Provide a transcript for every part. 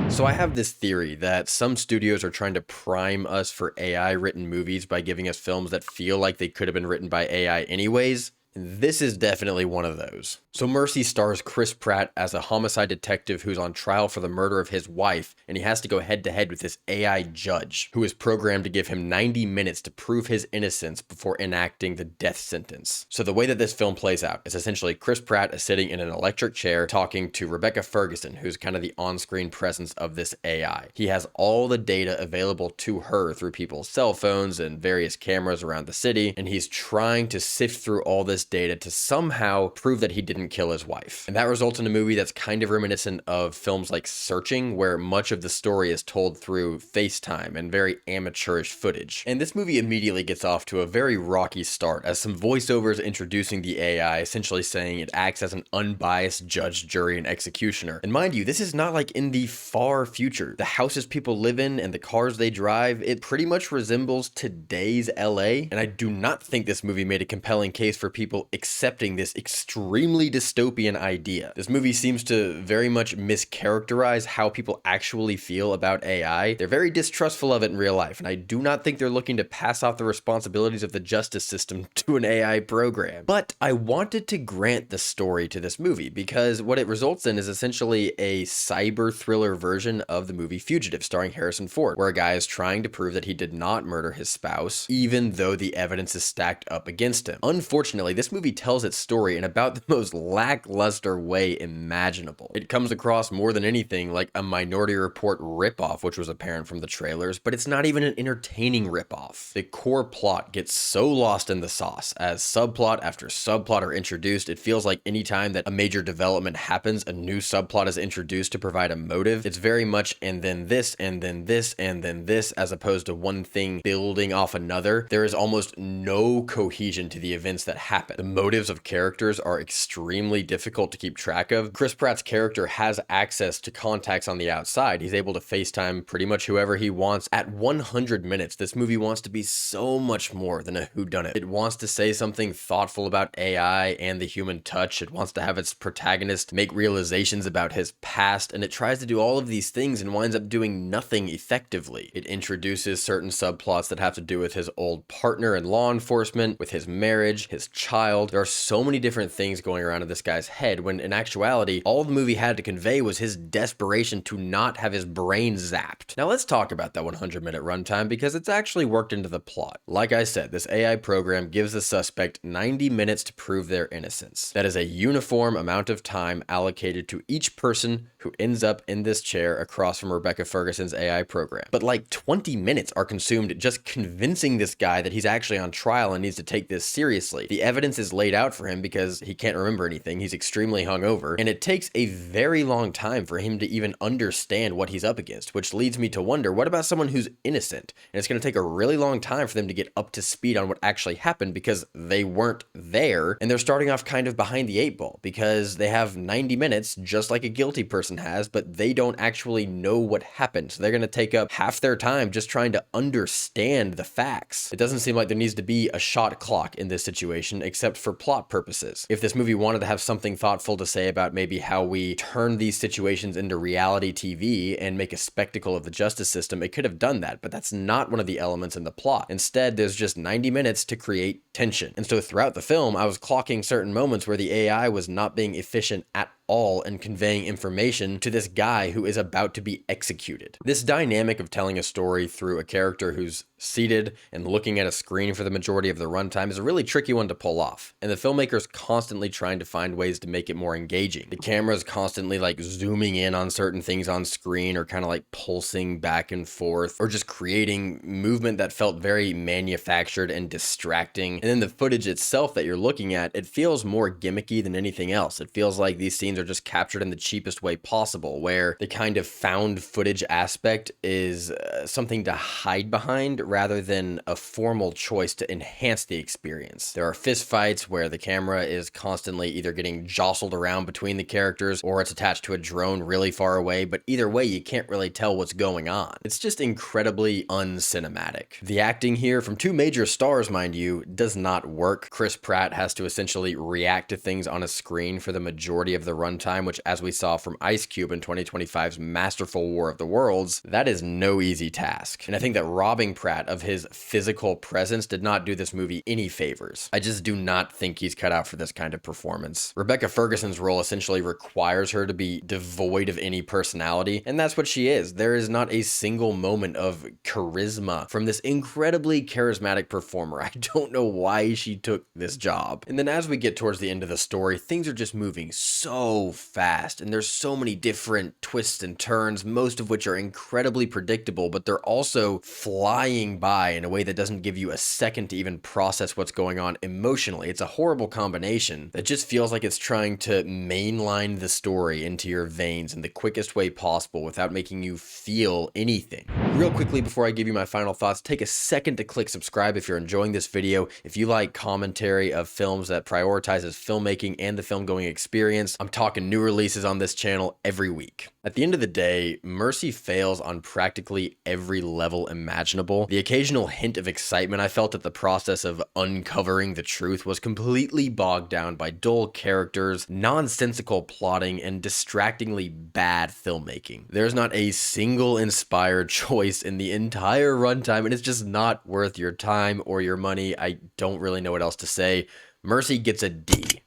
So I have this theory that some studios are trying to prime us for AI written movies by giving us films that feel like they could have been written by AI anyways. This is definitely one of those. So Mercy stars Chris Pratt as a homicide detective who's on trial for the murder of his wife, and he has to go head to head with this AI judge who is programmed to give him 90 minutes to prove his innocence before enacting the death sentence. So the way that this film plays out is essentially Chris Pratt is sitting in an electric chair talking to Rebecca Ferguson, who's kind of the on-screen presence of this AI. He has all the data available to her through people's cell phones and various cameras around the city, and he's trying to sift through all this data to somehow prove that he didn't kill his wife. And that results in a movie that's kind of reminiscent of films like Searching, where much of the story is told through FaceTime and very amateurish footage. And this movie immediately gets off to a very rocky start, as some voiceovers introducing the AI, essentially saying it acts as an unbiased judge, jury, and executioner. And mind you, this is not like in the far future. The houses people live in and the cars they drive, it pretty much resembles today's LA. And I do not think this movie made a compelling case for people accepting this extremely dystopian idea. This movie seems to very much mischaracterize how people actually feel about AI. They're very distrustful of it in real life, and I do not think they're looking to pass off the responsibilities of the justice system to an AI program. But I wanted to grant the story to this movie because what it results in is essentially a cyber thriller version of the movie Fugitive, starring Harrison Ford, where a guy is trying to prove that he did not murder his spouse, even though the evidence is stacked up against him. Unfortunately, this movie tells its story in about the most lackluster way imaginable. It comes across more than anything like a Minority Report ripoff, which was apparent from the trailers, but it's not even an entertaining ripoff. The core plot gets so lost in the sauce as subplot after subplot are introduced. It feels like anytime that a major development happens, a new subplot is introduced to provide a motive. It's very much and then this, and then this, and then this, as opposed to one thing building off another. There is almost no cohesion to the events that happen. The motives of characters are extremely difficult to keep track of. Chris Pratt's character has access to contacts on the outside. He's able to FaceTime pretty much whoever he wants. At 100 minutes, this movie wants to be so much more than a whodunit. It wants to say something thoughtful about AI and the human touch. It wants to have its protagonist make realizations about his past, and it tries to do all of these things and winds up doing nothing effectively. It introduces certain subplots that have to do with his old partner in law enforcement, with his marriage, his child. There are so many different things going around in this guy's head when in actuality, all the movie had to convey was his desperation to not have his brain zapped. Now let's talk about that 100-minute runtime because it's actually worked into the plot. Like I said, this AI program gives the suspect 90 minutes to prove their innocence. That is a uniform amount of time allocated to each person who ends up in this chair across from Rebecca Ferguson's AI program. But like 20 minutes are consumed just convincing this guy that he's actually on trial and needs to take this seriously. The evidence is laid out for him because he can't remember anything. He's extremely hungover, and it takes a very long time for him to even understand what he's up against, which leads me to wonder, what about someone who's innocent? And it's going to take a really long time for them to get up to speed on what actually happened because they weren't there, and they're starting off kind of behind the eight ball because they have 90 minutes just like a guilty person has, but they don't actually know what happened. So they're going to take up half their time just trying to understand the facts. It doesn't seem like there needs to be a shot clock in this situation except for plot purposes. If this movie wanted to have something thoughtful to say about maybe how we turn these situations into reality TV and make a spectacle of the justice system, it could have done that, but that's not one of the elements in the plot. Instead, there's just 90 minutes to create tension. And so throughout the film, I was clocking certain moments where the AI was not being efficient at all and conveying information to this guy who is about to be executed. This dynamic of telling a story through a character who's seated and looking at a screen for the majority of the runtime is a really tricky one to pull off, and the filmmaker's constantly trying to find ways to make it more engaging. The camera's constantly like zooming in on certain things on screen or kind of like pulsing back and forth or just creating movement that felt very manufactured and distracting. And then the footage itself that you're looking at, it feels more gimmicky than anything else. It feels like these scenes are just captured in the cheapest way possible, where the kind of found footage aspect is something to hide behind rather than a formal choice to enhance the experience. There are fist fights where the camera is constantly either getting jostled around between the characters or it's attached to a drone really far away, but either way, you can't really tell what's going on. It's just incredibly uncinematic. The acting here, from two major stars, mind you, does not work. Chris Pratt has to essentially react to things on a screen for the majority of the runtime, which, as we saw from Ice Cube in 2025's masterful War of the Worlds, that is no easy task. And I think that robbing Pratt of his physical presence did not do this movie any favors. I just do not think he's cut out for this kind of performance. Rebecca Ferguson's role essentially requires her to be devoid of any personality, and that's what she is. There is not a single moment of charisma from this incredibly charismatic performer. I don't know why she took this job. And then as we get towards the end of the story, things are just moving so fast, and there's so many different twists and turns, most of which are incredibly predictable, but they're also flying by in a way that doesn't give you a second to even process what's going on emotionally. It's a horrible combination that just feels like it's trying to mainline the story into your veins in the quickest way possible without making you feel anything. Real quickly before I give you my final thoughts, take a second to click subscribe if you're enjoying this video. If you like commentary of films that prioritizes filmmaking and the film going experience, I'm talking new releases on this channel every week. At the end of the day, Mercy fails on practically every level imaginable. The occasional hint of excitement I felt at the process of uncovering the truth was completely bogged down by dull characters, nonsensical plotting, and distractingly bad filmmaking. There's not a single inspired choice in the entire runtime, and it's just not worth your time or your money. I don't really know what else to say. Mercy gets a D.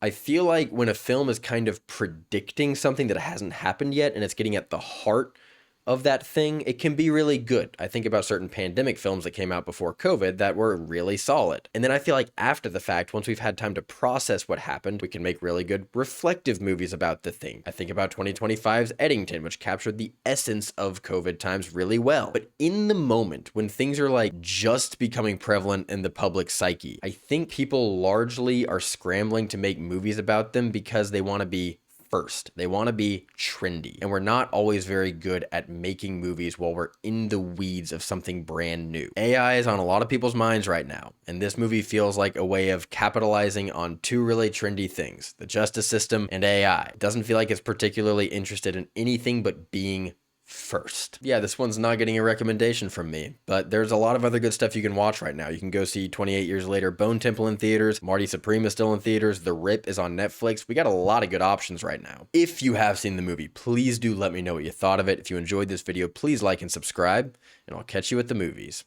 I feel like when a film is kind of predicting something that hasn't happened yet and it's getting at the heart of that thing, it can be really good. I think about certain pandemic films that came out before COVID that were really solid. And then I feel like after the fact, once we've had time to process what happened, we can make really good reflective movies about the thing. I think about 2025's Eddington, which captured the essence of COVID times really well. But in the moment, when things are like just becoming prevalent in the public psyche, I think people largely are scrambling to make movies about them because they want to be first. They want to be trendy. And we're not always very good at making movies while we're in the weeds of something brand new. AI is on a lot of people's minds right now, and this movie feels like a way of capitalizing on two really trendy things, the justice system and AI. It doesn't feel like it's particularly interested in anything but being first. Yeah, this one's not getting a recommendation from me, but there's a lot of other good stuff you can watch right now. You can go see 28 Years Later, Bone Temple in theaters, Marty Supreme is still in theaters, The Rip is on Netflix. We got a lot of good options right now. If you have seen the movie, please do let me know what you thought of it. If you enjoyed this video, please like and subscribe, and I'll catch you at the movies.